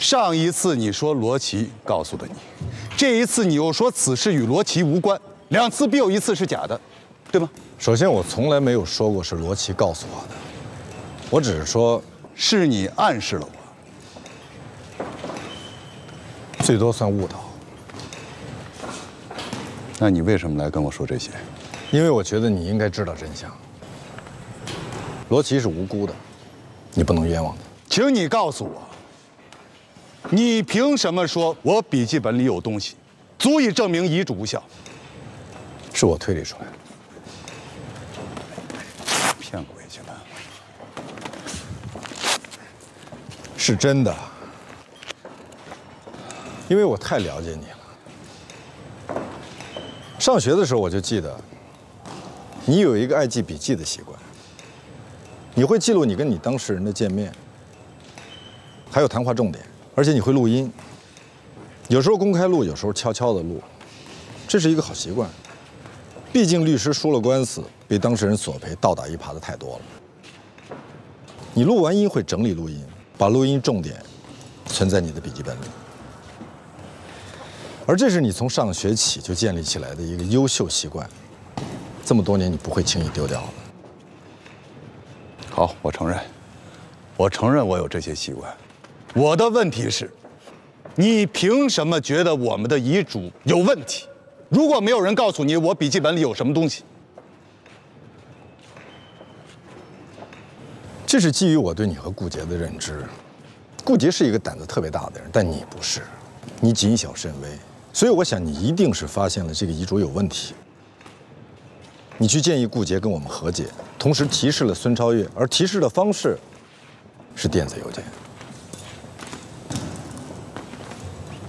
上一次你说罗琦告诉的你，这一次你又说此事与罗琦无关，两次必有一次是假的，对吗？首先，我从来没有说过是罗琦告诉我的，我只是说是你暗示了我，最多算误导。那你为什么来跟我说这些？因为我觉得你应该知道真相。罗琦是无辜的，你不能冤枉他。请你告诉我，你凭什么说我笔记本里有东西，足以证明遗嘱无效？是我推理出来的。骗鬼去了！是真的，因为我太了解你了。上学的时候我就记得，你有一个爱记笔记的习惯。你会记录你跟你当事人的见面，还有谈话重点，而且你会录音，有时候公开录，有时候悄悄的录，这是一个好习惯。毕竟律师输了官司，被当事人索赔倒打一耙的太多了。你录完音会整理录音，把录音重点存在你的笔记本里，而这是你从上学起就建立起来的一个优秀习惯，这么多年你不会轻易丢掉的。好，我承认我有这些习惯。我的问题是，你凭什么觉得我们的遗嘱有问题？如果没有人告诉你我笔记本里有什么东西，这是基于我对你和顾杰的认知。顾杰是一个胆子特别大的人，但你不是，你谨小慎微，所以我想你一定是发现了这个遗嘱有问题。你去建议顾杰跟我们和解，同时提示了孙超越，而提示的方式是电子邮件。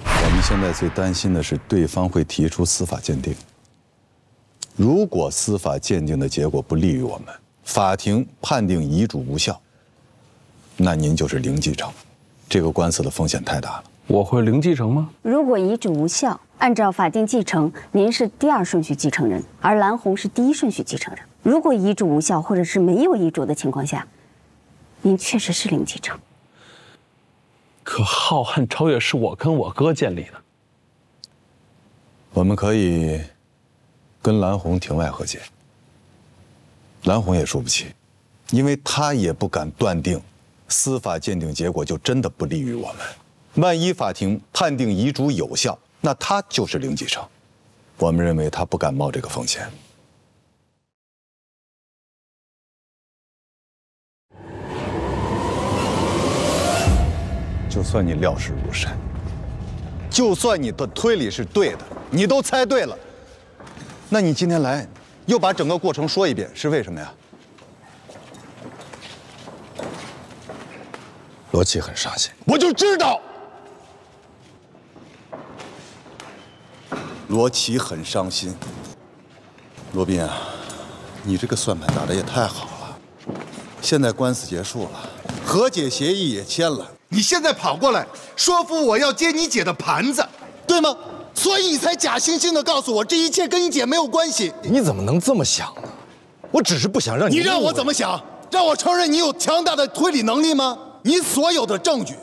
我们现在最担心的是对方会提出司法鉴定。如果司法鉴定的结果不利于我们，法庭判定遗嘱无效，那您就是零继承，这个官司的风险太大了。我会零继承吗？如果遗嘱无效，按照法定继承，您是第二顺序继承人，而蓝红是第一顺序继承人。如果遗嘱无效，或者是没有遗嘱的情况下，您确实是零继承。可浩瀚超越是我跟我哥建立的，我们可以跟蓝红庭外和解。蓝红也输不起，因为他也不敢断定司法鉴定结果就真的不利于我们。万一法庭判定遗嘱有效，那他就是零继承。我们认为他不敢冒这个风险。就算你料事如神，就算你的推理是对的，你都猜对了，那你今天来又把整个过程说一遍，是为什么呀？罗琦很伤心，我就知道。罗琦很伤心。罗宾啊，你这个算盘打得也太好了。现在官司结束了，和解协议也签了，你现在跑过来说服我要接你姐的盘子，对吗？所以你才假惺惺地告诉我这一切跟你姐没有关系。你怎么能这么想呢？我只是不想让你……你让我怎么想？让我承认你有强大的推理能力吗？你所有的证据，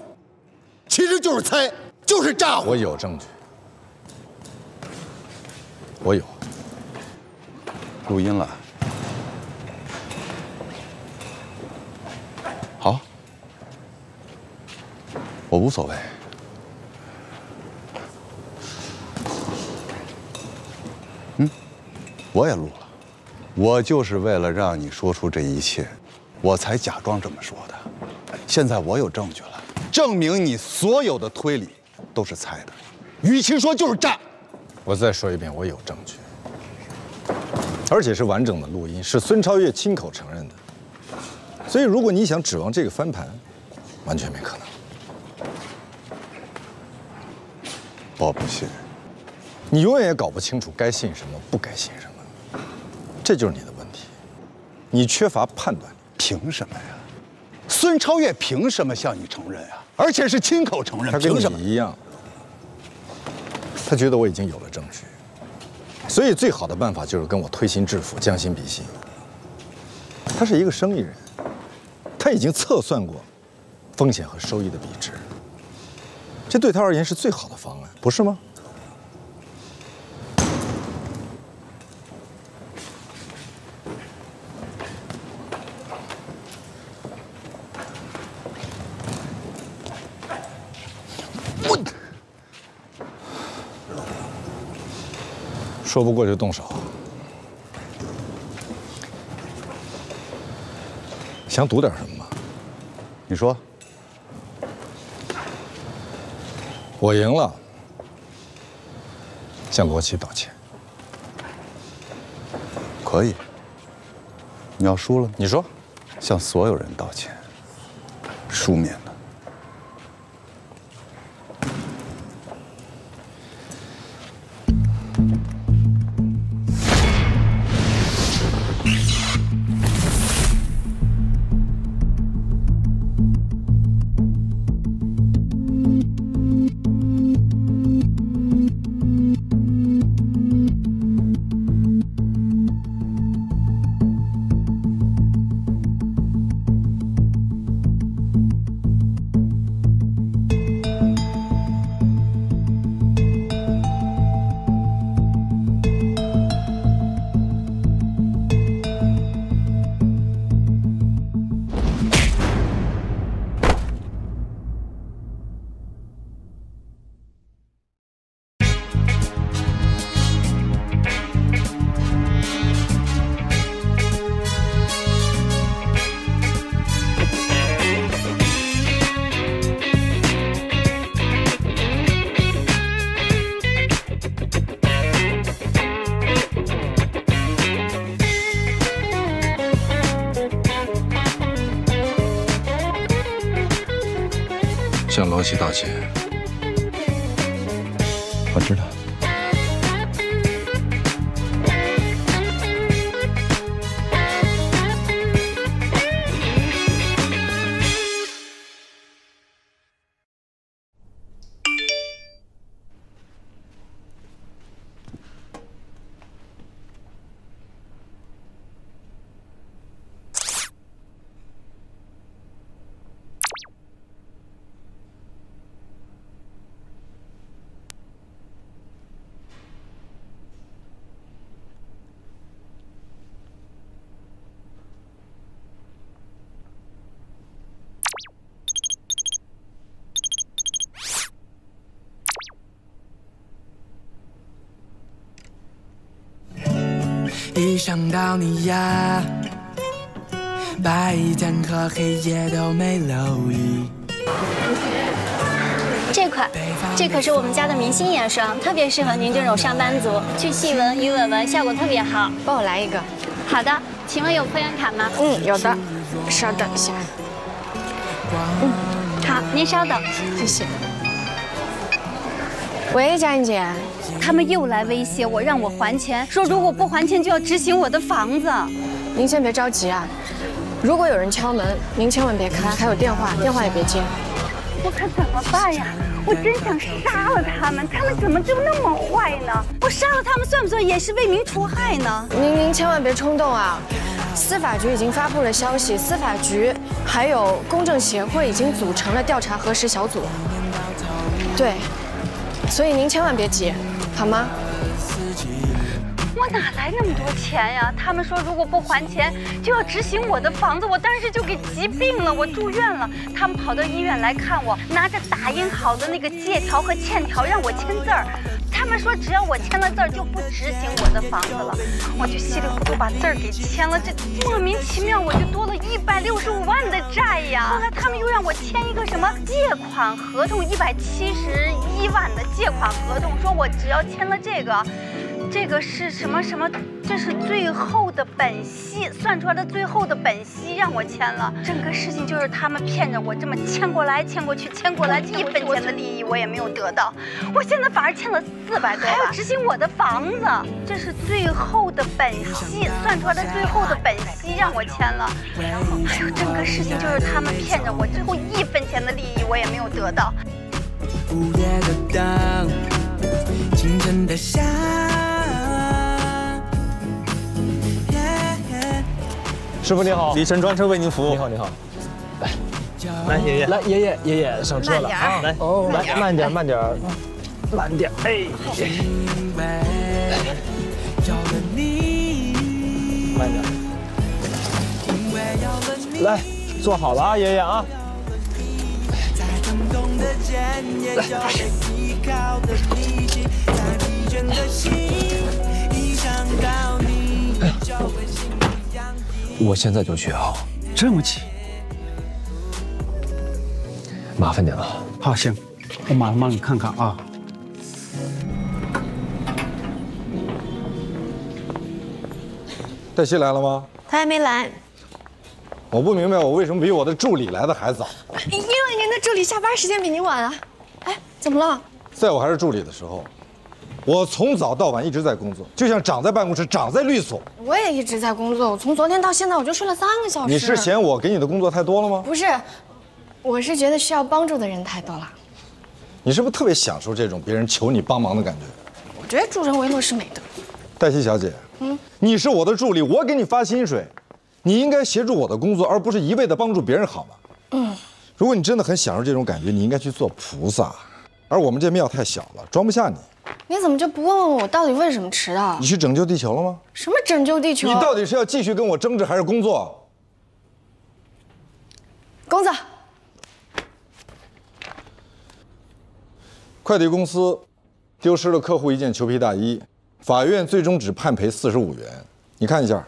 其实就是猜，就是诈唬。我有证据。我有录音了。好，我无所谓。我也录了。我就是为了让你说出这一切，我才假装这么说的。现在我有证据了，证明你所有的推理都是猜的，与其说就是诈。我再说一遍，我有证据，而且是完整的录音，是孙超越亲口承认的。所以，如果你想指望这个翻盘，完全没可能。我不信。你永远也搞不清楚该信什么，不该信什么，这就是你的问题。你缺乏判断力。凭什么呀？孙超越凭什么向你承认啊？而且是亲口承认，他跟凭什么？你一样。他觉得我已经有了证据，所以最好的办法就是跟我推心置腹，将心比心。他是一个生意人，他已经测算过风险和收益的比值。这对他而言是最好的方案，不是吗？说不过就动手。想赌点什么吗？你说，我赢了，向国旗道歉。可以。你要输了呢？你说，向所有人道歉，书面的。向罗琦道歉。我知道。一想到你呀，白天和黑夜都没留意。这可是我们家的明星眼霜，特别适合您这种上班族，去细纹、鱼尾纹效果特别好。帮我来一个。好的，请问有会员卡吗？有的，稍等一下。好，您稍等。谢谢。喂，佳音姐。他们又来威胁我，让我还钱，说如果不还钱就要执行我的房子。您先别着急啊，如果有人敲门，您千万别开，还有电话也别接。我可怎么办呀？我真想杀了他们，他们怎么就那么坏呢？我杀了他们算不算也是为民除害呢？您千万别冲动啊！司法局已经发布了消息，司法局还有公正协会已经组成了调查核实小组。对，所以您千万别急，好吗？我哪来那么多钱呀？他们说如果不还钱就要执行我的房子，我当时就给急病了，我住院了。他们跑到医院来看我，拿着打印好的那个借条和欠条让我签字儿。他们说只要我签了字儿就不执行我的房子了，我就稀里糊涂把字儿给签了，这莫名其妙我就多了165万的债呀。后来他们又让我签一个什么借款合同，171万的借款合同，说我只要签了这个是什么什么，这是最后的本息，算出来的最后的本息让我签了。整个事情就是他们骗着我，这么签过来签过去，签过来1分钱的利益我也没有得到。我现在反而欠了400多万，还要执行我的房子，这是最后的本息，算出来的最后的本息让我签了。哎呦，整个事情就是他们骗着我，最后1分钱的利益我也没有得到。午夜的灯，清晨的夏。师傅你好，李晨专车为您服务。你好，你好，来，来，爷爷，来，爷爷上车了啊！来，哦，来，慢点，慢点，慢点，哎，慢点，来，坐好了啊，爷爷啊。我现在就去啊！这么急？麻烦您了。好，行，我马上帮你看看啊。黛西来了吗？他还没来。我不明白，我为什么比我的助理来的还早？因为您的助理下班时间比您晚啊。哎，怎么了？在我还是助理的时候，我从早到晚一直在工作，就像长在办公室，长在律所。我也一直在工作，我从昨天到现在我就睡了3个小时。你是嫌我给你的工作太多了吗？不是，我是觉得需要帮助的人太多了。你是不是特别享受这种别人求你帮忙的感觉？我觉得助人为乐是美德。黛西小姐，你是我的助理，我给你发薪水，你应该协助我的工作，而不是一味的帮助别人，好吗？如果你真的很享受这种感觉，你应该去做菩萨。而我们这庙太小了，装不下你。你怎么就不问问我到底为什么迟到？你去拯救地球了吗？什么拯救地球？你到底是要继续跟我争执，还是工作？公子，快递公司丢失了客户一件裘皮大衣，法院最终只判赔45元。你看一下，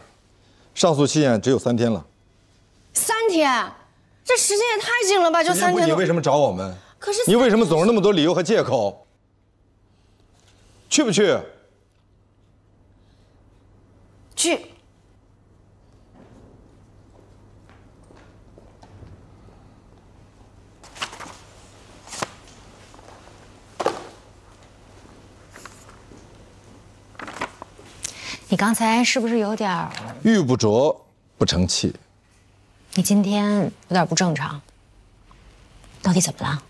上诉期限只有3天了。3天，这时间也太紧了吧？就3天。你为什么找我们？可是你为什么总是那么多理由和借口？去不去？去。你刚才是不是有点玉不琢不成器？你今天有点不正常，到底怎么了？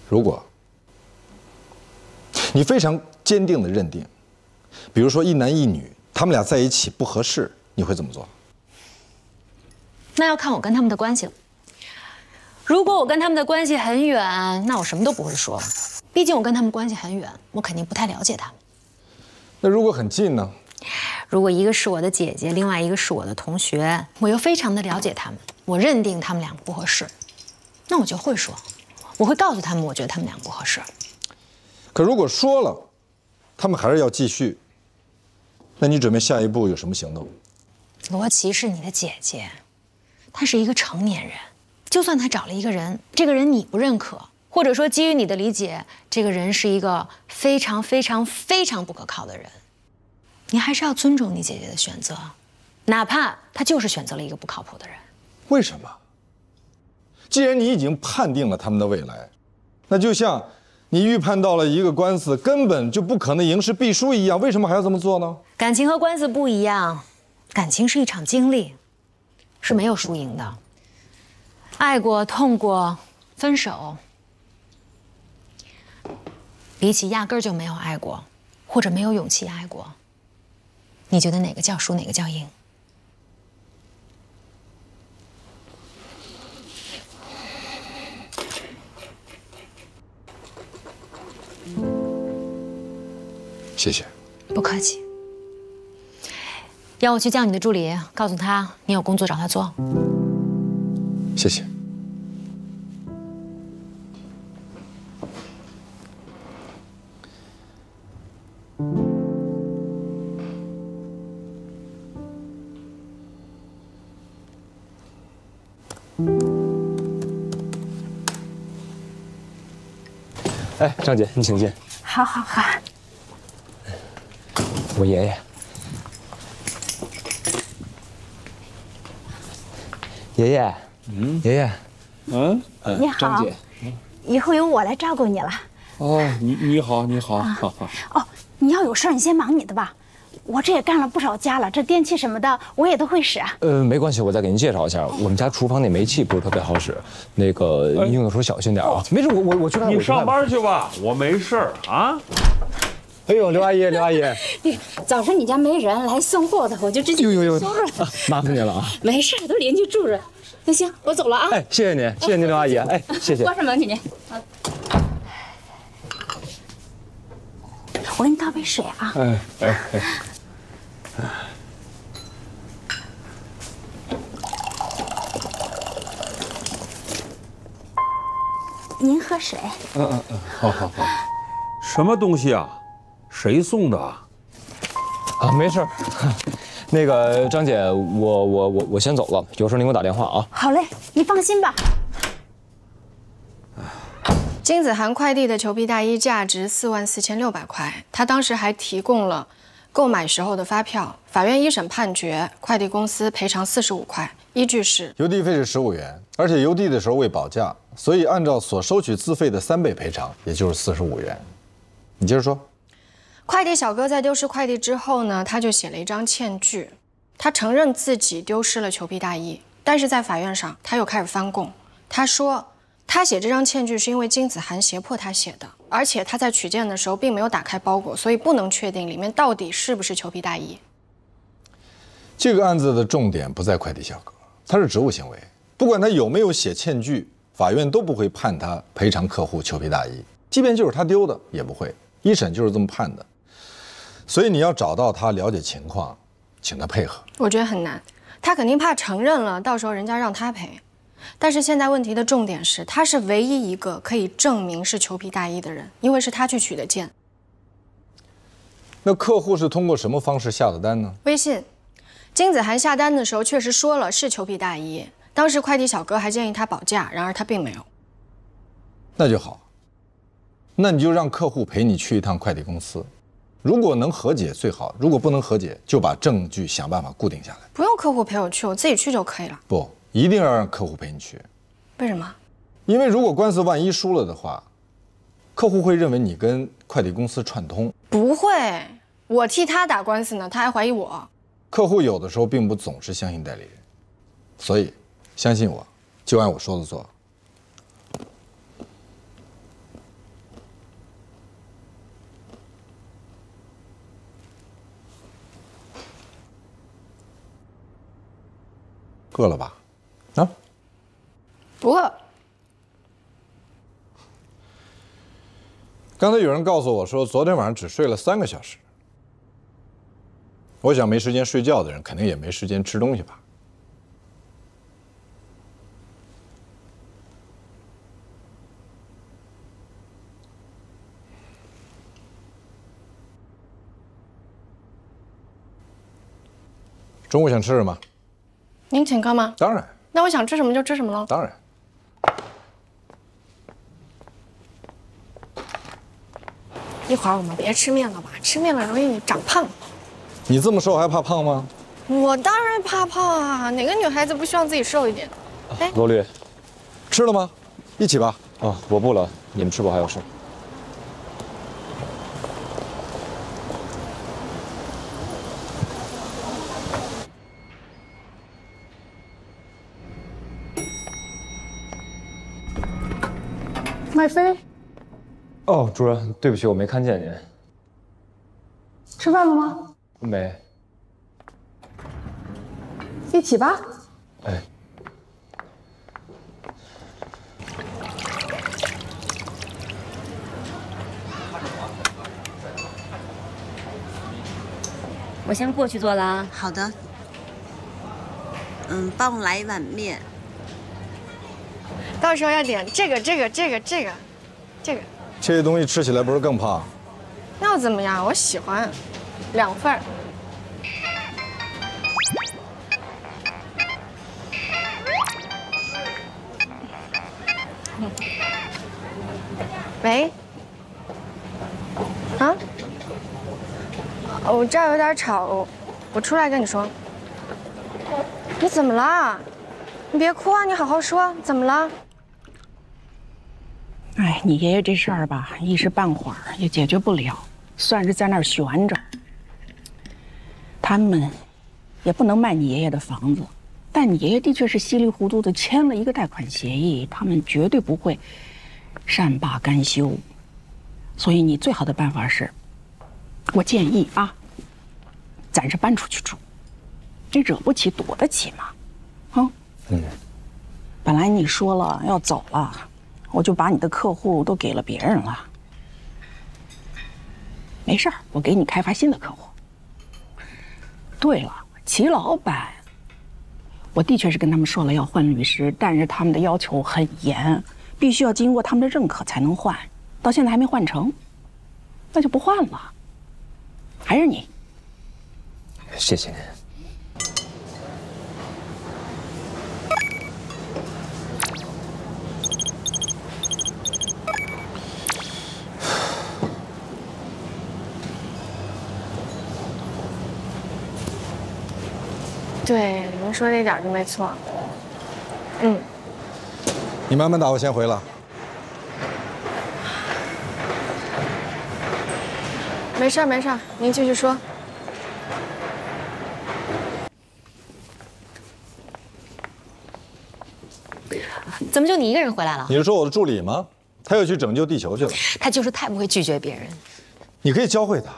如果你非常坚定地认定，比如说一男一女，他们俩在一起不合适，你会怎么做？那要看我跟他们的关系了。如果我跟他们的关系很远，那我什么都不会说。毕竟我跟他们关系很远，我肯定不太了解他们。那如果很近呢？如果一个是我的姐姐，另外一个是我的同学，我又非常的了解他们，我认定他们两个不合适，那我就会说，我会告诉他们，我觉得他们两个不合适。可如果说了，他们还是要继续，那你准备下一步有什么行动？罗琦是你的姐姐，她是一个成年人，就算她找了一个人，这个人你不认可，或者说基于你的理解，这个人是一个非常不可靠的人，你还是要尊重你姐姐的选择，哪怕她就是选择了一个不靠谱的人。为什么？既然你已经判定了他们的未来，那就像你预判到了一个官司根本就不可能赢是必输一样，为什么还要这么做呢？感情和官司不一样，感情是一场经历，是没有输赢的。爱过、痛过、分手，比起压根儿就没有爱过，或者没有勇气爱过，你觉得哪个叫输，哪个叫赢？谢谢。不客气。要我去叫你的助理，告诉他你有工作找他做。谢谢。哎，张姐，你请进。好好好。我爷爷。爷爷，爷爷，你好，张姐，以后由我来照顾你了。哦，你好，你好，哦，你要有事儿你先忙你的吧，我这也干了不少家了，这电器什么的我也都会使啊。没关系，我再给您介绍一下，我们家厨房那煤气不是特别好使，那个您用的时候小心点啊。没事，我去看。你上班去吧，我没事儿啊。哎呦，刘阿姨，刘阿姨，早上你家没人来送货的，我就直接收拾了。麻烦您了啊！没事，都邻居住着。那行，我走了啊。哎，谢谢您，谢谢您，刘阿姨。哎，谢谢。关上门去您。我给你倒杯水啊。哎。您喝水。好。什么东西啊？谁送的啊？啊，没事儿。那个张姐，我先走了，有事您给我打电话啊。好嘞，你放心吧。金子涵快递的裘皮大衣价值44600块，他当时还提供了购买时候的发票。法院一审判决快递公司赔偿45块，依据是邮递费是15元，而且邮递的时候未保价，所以按照所收取自费的3倍赔偿，也就是45元。你接着说。快递小哥在丢失快递之后呢，他就写了一张欠据，他承认自己丢失了裘皮大衣，但是在法院上他又开始翻供，他说他写这张欠据是因为金子涵胁迫他写的，而且他在取件的时候并没有打开包裹，所以不能确定里面到底是不是裘皮大衣。这个案子的重点不在快递小哥，他是职务行为，不管他有没有写欠据，法院都不会判他赔偿客户裘皮大衣，即便就是他丢的也不会，一审就是这么判的。所以你要找到他，了解情况，请他配合。我觉得很难，他肯定怕承认了，到时候人家让他赔。但是现在问题的重点是，他是唯一一个可以证明是裘皮大衣的人，因为是他去取的件。那客户是通过什么方式下的单呢？微信。金子涵下单的时候确实说了是裘皮大衣，当时快递小哥还建议他保价，然而他并没有。那就好，那你就让客户陪你去一趟快递公司。如果能和解最好，如果不能和解，就把证据想办法固定下来。不用客户陪我去，我自己去就可以了。不，一定要让客户陪你去。为什么？因为如果官司万一输了的话，客户会认为你跟快递公司串通。不会，我替他打官司呢，他还怀疑我。客户有的时候并不总是相信代理人，所以相信我，就按我说的做。饿了吧？啊？不饿。刚才有人告诉我说，昨天晚上只睡了3个小时。我想没时间睡觉的人，肯定也没时间吃东西吧？中午想吃什么？您请客吗？当然。那我想吃什么就吃什么喽。当然。一会儿我们别吃面了吧，吃面了容易长胖。你这么瘦还怕胖吗？我当然怕胖啊，哪个女孩子不希望自己瘦一点？哎，罗律，吃了吗？一起吧。啊，我不了，你们吃饱还有事。麦飞，哦，主任，对不起，我没看见您。吃饭了吗？没。一起吧。哎。我先过去做了啊。好的。帮我来一碗面。到时候要点这个。这些东西吃起来不是更胖？那又怎么样？我喜欢，2份。喂？啊？我这儿有点吵，我出来跟你说。你怎么了？你别哭啊，你好好说，怎么了？哎，你爷爷这事儿吧，一时半会儿也解决不了，算是在那儿悬着。他们也不能卖你爷爷的房子，但你爷爷的确是稀里糊涂的签了一个贷款协议，他们绝对不会善罢甘休。所以你最好的办法是，我建议啊，暂时搬出去住，你惹不起躲得起吗？本来你说了要走了，我就把你的客户都给了别人了。没事儿，我给你开发新的客户。对了，齐老板，我的确是跟他们说了要换律师，但是他们的要求很严，必须要经过他们的认可才能换，到现在还没换成，那就不换了。还是你。谢谢您。对，您说的一点都没错。你慢慢打，我先回了。没事儿没事儿，您继续说。怎么就你一个人回来了？你是说我的助理吗？他又去拯救地球去了。他就是太不会拒绝别人。你可以教会他，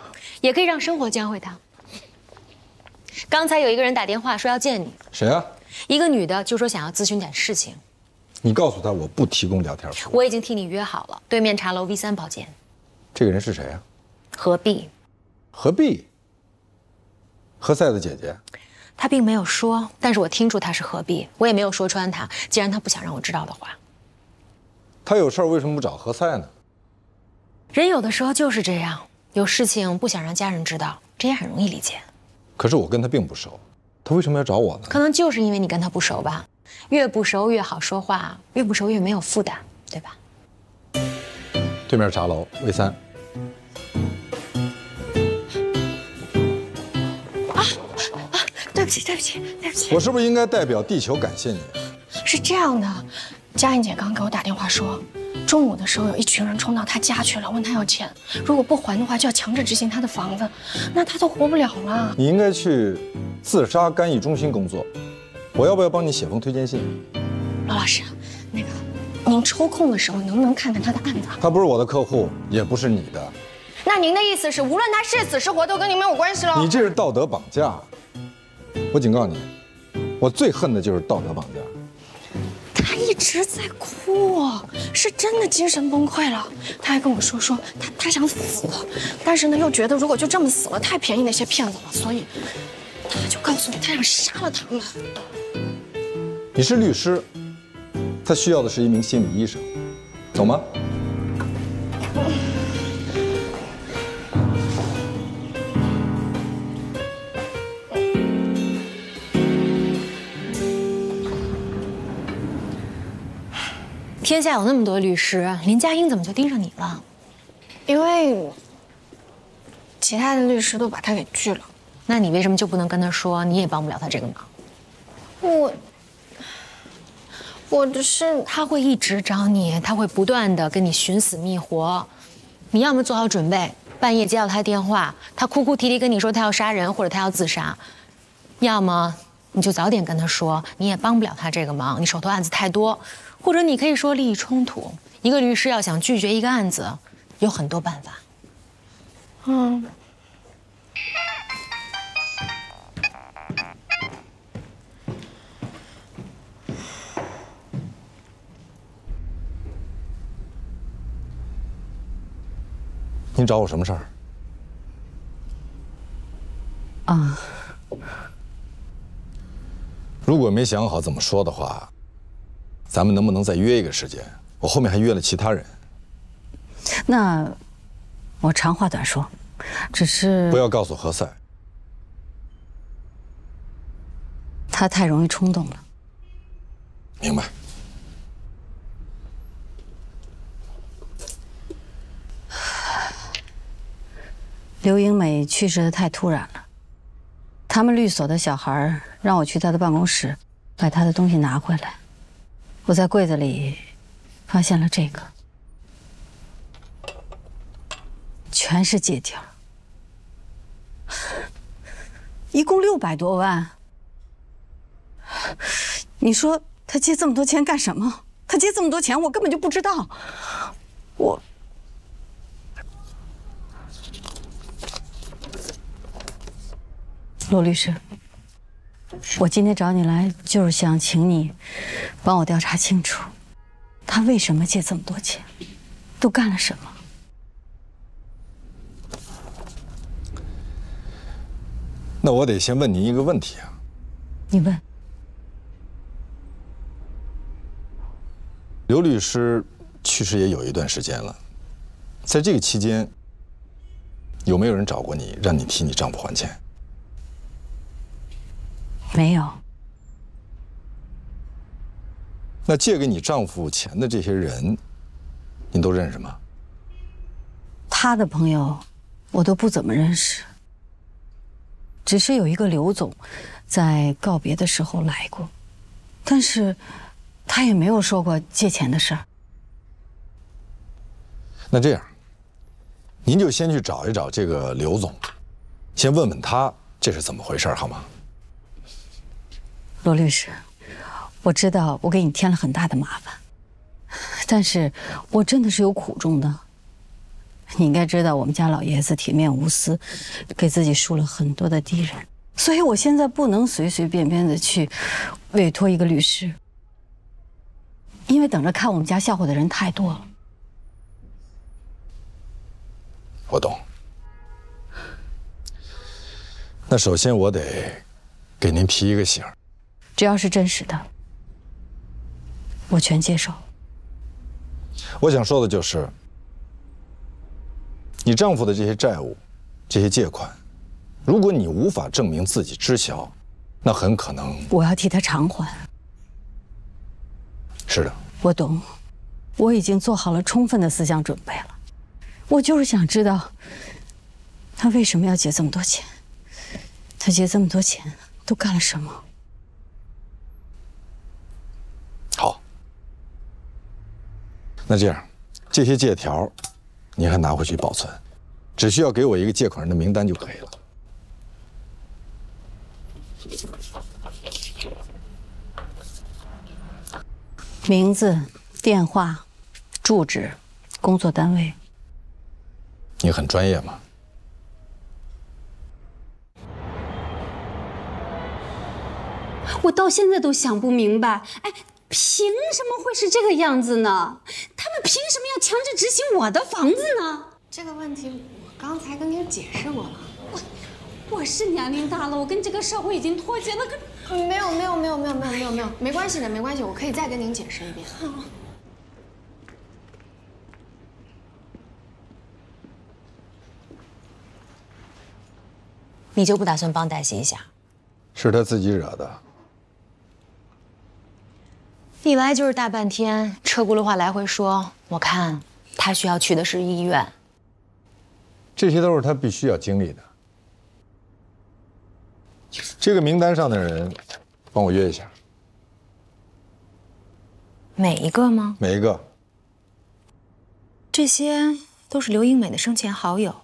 也可以让生活教会他。刚才有一个人打电话说要见你，谁啊？一个女的，就说想要咨询点事情。你告诉他我不提供聊天服务。我已经替你约好了，对面茶楼 V3包间。这个人是谁啊？何必？何必？何塞的姐姐。他并没有说，但是我听出他是何必，我也没有说穿他。既然他不想让我知道的话，他有事儿为什么不找何塞呢？人有的时候就是这样，有事情不想让家人知道，这也很容易理解。可是我跟他并不熟，他为什么要找我呢？可能就是因为你跟他不熟吧，越不熟越好说话，越不熟越没有负担，对吧？对面茶楼 V3。对不起对不起对不起，我是不是应该代表地球感谢你？是这样的，佳音姐刚给我打电话说，中午的时候有一群人冲到她家去了，问她要钱，如果不还的话，就要强制执行她的房子，那她都活不了了。你应该去自杀干预中心工作，我要不要帮你写封推荐信？罗老师，那个您抽空的时候能不能看看他的案子？他不是我的客户，也不是你的。那您的意思是，无论他是死是活，都跟您没有关系喽？你这是道德绑架！我警告你，我最恨的就是道德绑架。他一直在哭，是真的精神崩溃了。他还跟我说他想死，但是呢又觉得如果就这么死了太便宜那些骗子了，所以他就告诉我他想杀了他们。你是律师，他需要的是一名心理医生，懂吗？天下有那么多律师，林佳音怎么就盯上你了？因为其他的律师都把他给拒了。那你为什么就不能跟他说你也帮不了他这个忙？我只是他会一直找你，他会不断的跟你寻死觅活。你要么做好准备，半夜接到他电话，他哭哭啼啼跟你说他要杀人或者他要自杀；要么你就早点跟他说你也帮不了他这个忙，你手头案子太多。或者你可以说利益冲突。一个律师要想拒绝一个案子，有很多办法。您找我什么事儿？如果没想好怎么说的话，咱们能不能再约一个时间？我后面还约了其他人。那我长话短说，只是不要告诉何塞，他太容易冲动了。明白。刘英美去世的太突然了，他们律所的小孩让我去他的办公室，把他的东西拿回来。我在柜子里发现了这个，全是借条，一共600多万。你说他借这么多钱干什么？他借这么多钱，我根本就不知道。罗律师，我今天找你来就是想请你帮我调查清楚，他为什么借这么多钱，都干了什么。那我得先问您一个问题啊。你问。刘律师去世也有一段时间了，在这个期间，有没有人找过你，让你替你丈夫还钱？没有。那借给你丈夫钱的这些人，您都认识吗？他的朋友，我都不怎么认识。只是有一个刘总，在告别的时候来过，但是他也没有说过借钱的事儿。那这样，您就先去找一找这个刘总，先问问他这是怎么回事，好吗？罗律师，我知道我给你添了很大的麻烦，但是我真的是有苦衷的。你应该知道，我们家老爷子铁面无私，给自己树了很多的敌人，所以我现在不能随随便便的去委托一个律师，因为等着看我们家笑话的人太多了。我懂。那首先我得给您批一个醒，只要是真实的，我全接受。我想说的就是，你丈夫的这些债务、这些借款，如果你无法证明自己知晓，那很可能我要替他偿还。是的，我懂，我已经做好了充分的思想准备了。我就是想知道，他为什么要借这么多钱？他借这么多钱都干了什么？好，那这样，这些借条，您还拿回去保存，只需要给我一个借款人的名单就可以了。名字、电话、住址、工作单位。你很专业吗？我到现在都想不明白，哎，凭什么会是这个样子呢？他们凭什么要强制执行我的房子呢？这个问题我刚才跟您解释过了。我是年龄大了，我跟这个社会已经脱节了。没有，没关系的，没关系，我可以再跟您解释一遍。你就不打算帮黛西一下？是他自己惹的。你来就是大半天，车轱辘话来回说，我看他需要去的是医院。这些都是他必须要经历的。这个名单上的人，帮我约一下。每一个吗？每一个。这些都是刘英美的生前好友。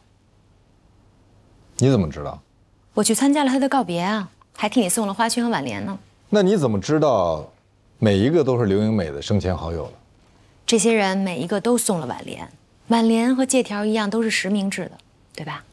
你怎么知道？我去参加了她的告别啊，还替你送了花圈和挽联呢。那你怎么知道每一个都是刘英美的生前好友的？这些人每一个都送了挽联，挽联和借条一样都是实名制的，对吧？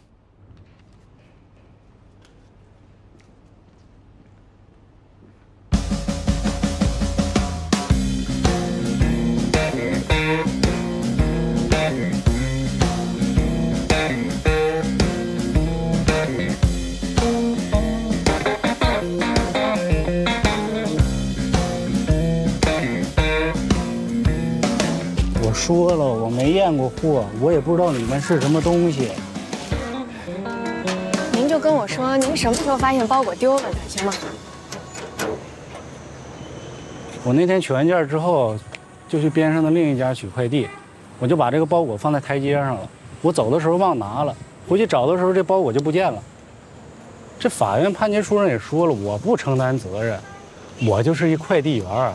说了，我没验过货，我也不知道里面是什么东西。您就跟我说您什么时候发现包裹丢了的，行吗？我那天取完件之后，就去边上的另一家取快递，我就把这个包裹放在台阶上了。我走的时候忘拿了，回去找的时候这包裹就不见了。这法院判决书上也说了，我不承担责任，我就是一快递员。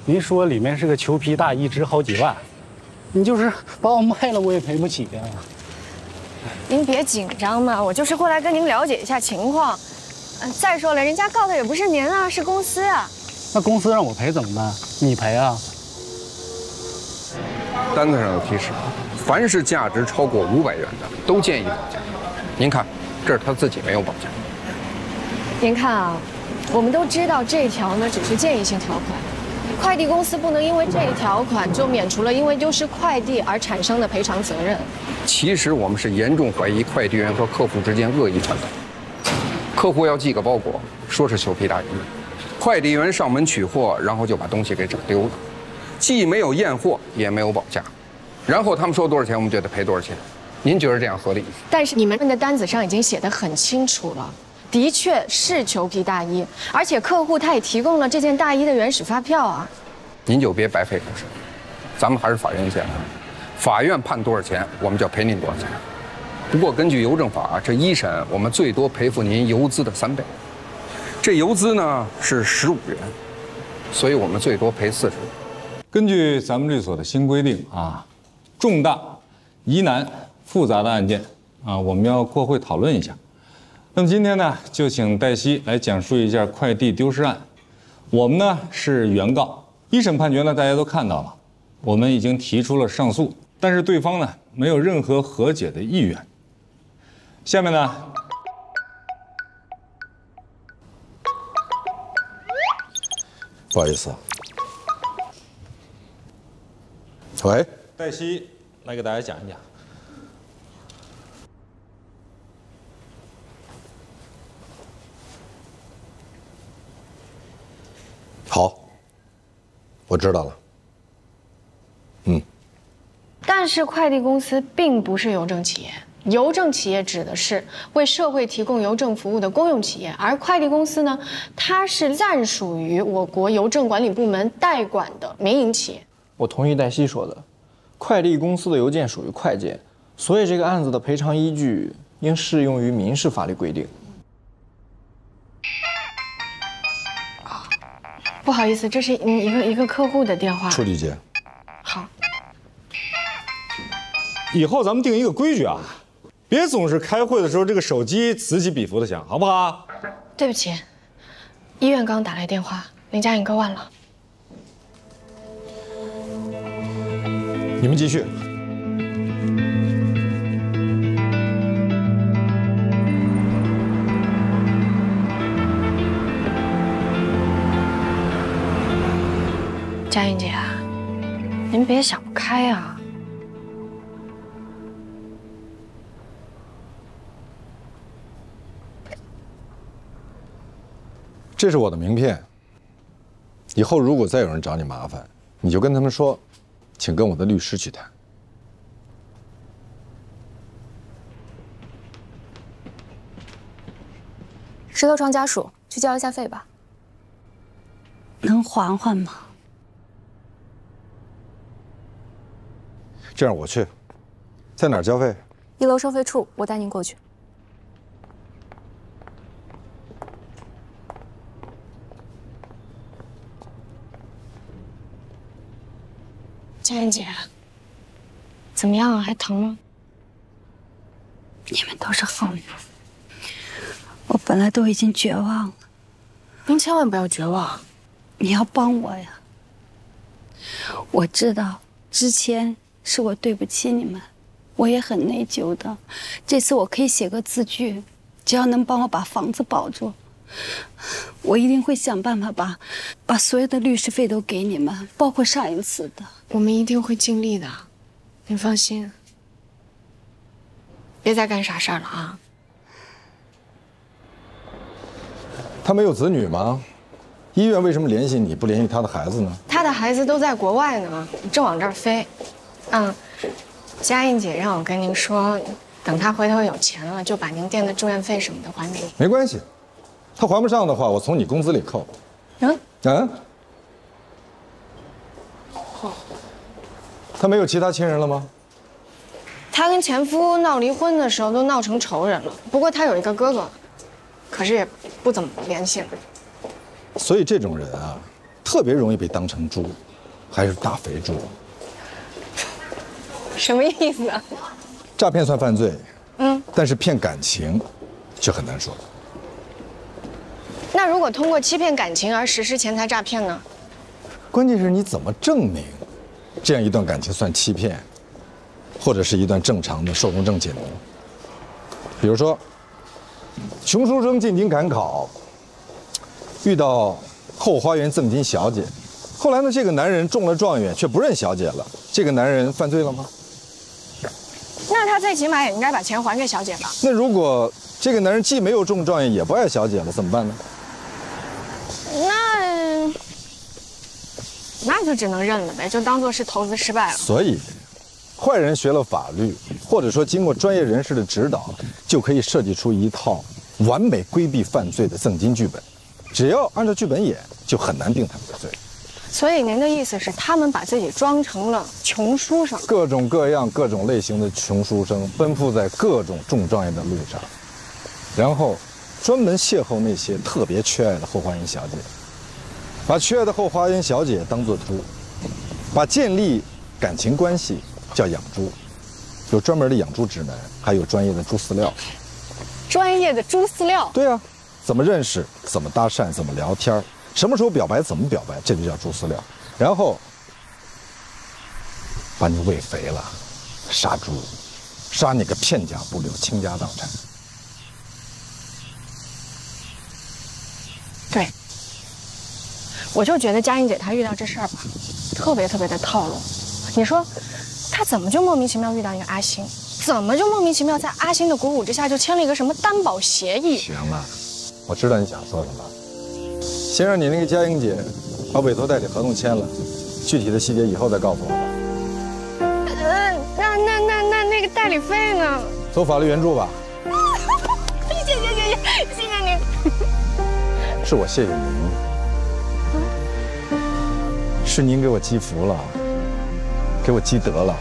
您说里面是个裘皮大衣，值好几万。你就是把我卖了，我也赔不起呀。您别紧张嘛，我就是过来跟您了解一下情况。再说了，人家告的也不是您啊，是公司啊。那公司让我赔怎么办？你赔啊？单子上有提示，凡是价值超过500元的，都建议保价。您看，这是他自己没有保价。您看啊，我们都知道这条呢只是建议性条款，快递公司不能因为这一条款就免除了因为丢失快递而产生的赔偿责任。其实我们是严重怀疑快递员和客户之间恶意串通。客户要寄个包裹，说是裘皮大衣，快递员上门取货，然后就把东西给整丢了，既没有验货，也没有保价，然后他们说多少钱，我们就得赔多少钱。您觉得这样合理？但是你们的单子上已经写得很清楚了，的确是裘皮大衣，而且客户他也提供了这件大衣的原始发票啊。您就别白费口舌，咱们还是法院见。法院判多少钱，我们就赔您多少钱。不过根据邮政法，这一审我们最多赔付您邮资的3倍。这邮资呢是15元，所以我们最多赔40元。根据咱们律所的新规定啊，重大、疑难、复杂的案件啊，我们要过会讨论一下。那么今天呢，就请黛西来讲述一下快递丢失案。我们呢是原告，一审判决呢大家都看到了，我们已经提出了上诉，但是对方呢没有任何和解的意愿。下面呢，不好意思，喂，黛西来给大家讲一讲。好，我知道了。但是快递公司并不是邮政企业，邮政企业指的是为社会提供邮政服务的公用企业，而快递公司呢，它是暂属于我国邮政管理部门代管的民营企业。我同意黛西说的，快递公司的邮件属于快件，所以这个案子的赔偿依据应适用于民事法律规定。不好意思，这是一个客户的电话。处理接。好。以后咱们定一个规矩啊，别总是开会的时候这个手机此起彼伏的响，好不好？对不起，医院刚打来电话，林佳颖割腕了。你们继续。佳颖姐，您别想不开啊。这是我的名片，以后如果再有人找你麻烦，你就跟他们说，请跟我的律师去谈。石头床家属去交一下费吧。能缓缓吗？这样我去，在哪儿交费？1楼收费处，我带您过去。佳颖姐，怎么样啊？还疼吗？你们都是好人，我本来都已经绝望了。您千万不要绝望，你要帮我呀！我知道之前是我对不起你们，我也很内疚的。这次我可以写个字据，只要能帮我把房子保住，我一定会想办法把所有的律师费都给你们，包括上一次的。我们一定会尽力的，您放心。别再干傻事儿了啊！他没有子女吗？医院为什么联系你不联系他的孩子呢？他的孩子都在国外呢，正往这儿飞。佳颖姐让我跟您说，等他回头有钱了，就把您垫的住院费什么的还给你。没关系，他还不上的话，我从你工资里扣。他没有其他亲人了吗？他跟前夫闹离婚的时候都闹成仇人了，不过他有一个哥哥，可是也不怎么联系了。所以这种人啊，特别容易被当成猪，还是大肥猪。什么意思啊？诈骗算犯罪，但是骗感情就很难说了。那如果通过欺骗感情而实施钱财诈骗呢？关键是你怎么证明这样一段感情算欺骗，或者是一段正常的寿终正寝呢？比如说，穷书生进京赶考，遇到后花园赠金小姐，后来呢，这个男人中了状元却不认小姐了，这个男人犯罪了吗？那他最起码也应该把钱还给小姐吧？那如果这个男人既没有中状元，也不爱小姐了，怎么办呢？那就只能认了呗，就当做是投资失败了。所以，坏人学了法律，或者说经过专业人士的指导，就可以设计出一套完美规避犯罪的赠金剧本。只要按照剧本演，就很难定他们的罪。所以您的意思是，他们把自己装成了穷书生，各种各样、各种类型的穷书生奔赴在各种中状元的路上，然后专门邂逅那些特别缺爱的后花园小姐。把缺爱的后花园小姐当作猪，把建立感情关系叫养猪，有专门的养猪指南，还有专业的猪饲料。专业的猪饲料？对啊，怎么认识，怎么搭讪，怎么聊天，什么时候表白，怎么表白，这就叫猪饲料。然后把你喂肥了，杀猪，杀你个片甲不留，倾家荡产。对。我就觉得佳音姐她遇到这事儿吧，特别的套路。你说，她怎么就莫名其妙遇到一个阿星？怎么就莫名其妙在阿星的鼓舞之下就签了一个什么担保协议？行了，我知道你想说什么。先让你那个佳音姐把委托代理合同签了，具体的细节以后再告诉我吧。那个代理费呢？走法律援助吧。谢谢您。是我谢谢您。是您给我积福了，给我积德了。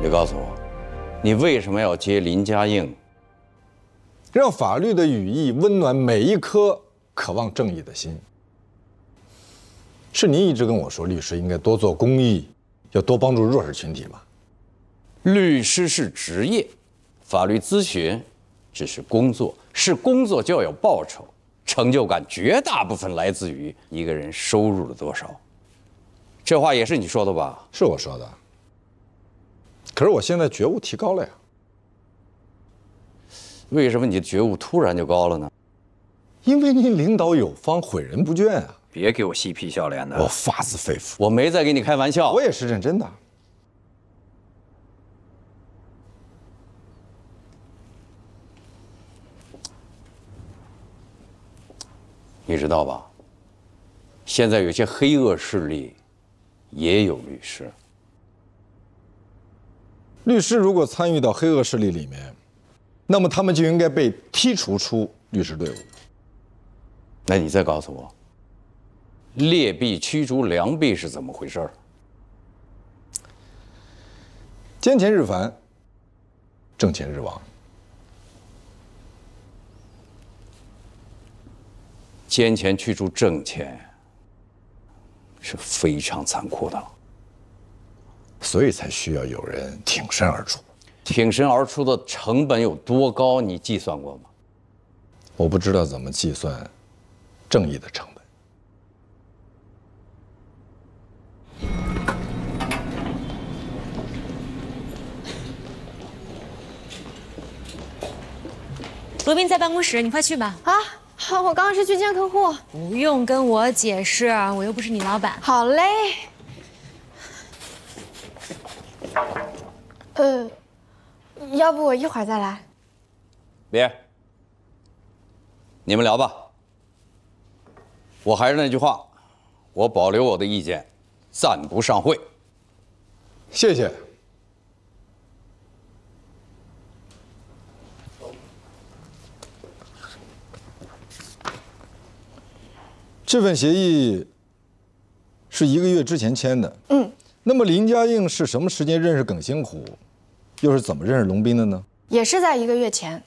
你告诉我，你为什么要接林家映？让法律的羽翼温暖每一颗渴望正义的心。是您一直跟我说，律师应该多做公益，要多帮助弱势群体吗？律师是职业，法律咨询只是工作，是工作就要有报酬，成就感绝大部分来自于一个人收入了多少。这话也是你说的吧？是我说的。可是我现在觉悟提高了呀。为什么你的觉悟突然就高了呢？因为您领导有方，诲人不倦啊！别给我嬉皮笑脸的，我发自肺腑。我没在给你开玩笑，我也是认真的。你知道吧？现在有些黑恶势力也有律师。律师如果参与到黑恶势力里面，那么他们就应该被剔除出律师队伍。那你再告诉我，劣币驱逐良币是怎么回事？奸钱日繁，挣钱日亡。奸钱驱逐正钱是非常残酷的，所以才需要有人挺身而出。挺身而出的成本有多高？你计算过吗？我不知道怎么计算正义的成本。罗宾在办公室，你快去吧。啊，好，我刚刚是去见客户，不用跟我解释，我又不是你老板。好嘞。要不我一会儿再来。别，你们聊吧。我还是那句话，我保留我的意见，暂不上会。谢谢。这份协议是1个月之前签的。那么林家映是什么时间认识耿星虎，又是怎么认识龙斌的呢？也是在1个月前。